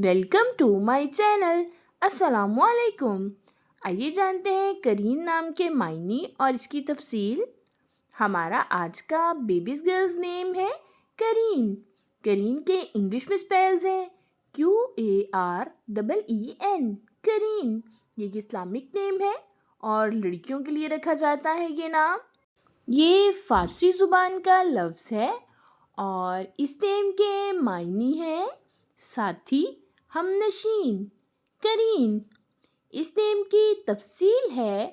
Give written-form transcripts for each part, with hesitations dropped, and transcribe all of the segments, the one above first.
Welcome to my channel. अस्सलामुअलैकुम। आइए जानते हैं करीन नाम के मायने और इसकी तफसील। हमारा आज का बेबीज गर्ल्स नेम है करीन। करीन के इंग्लिश में स्पेल्स हैं QAREEN, करीन। ये एक इस्लामिक नेम है और लड़कियों के लिए रखा जाता है ये नाम। ये फ़ारसी ज़ुबान का लफ्ज़ है और इस नेम के मायने हैं साथी, हमनशीन। करीन इस नेम की तफसील है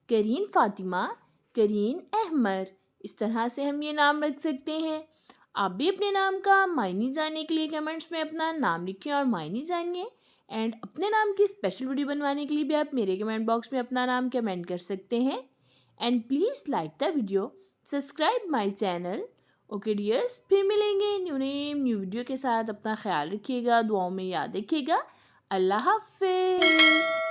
करीन फ़ातिमा, करीन अहमर। इस तरह से हम ये नाम रख सकते हैं। आप भी अपने नाम का मायने जानने के लिए कमेंट्स में अपना नाम लिखिए और मायने जानिए। एंड अपने नाम की स्पेशल वीडियो बनवाने के लिए भी आप मेरे कमेंट बॉक्स में अपना नाम कमेंट कर सकते हैं। And please like the video, subscribe my channel. Okay dears, फिर मिलेंगे न्यू नेम न्यू वीडियो के साथ। अपना ख्याल रखिएगा, दुआओं में याद रखिएगा। अल्लाह हाफिज़।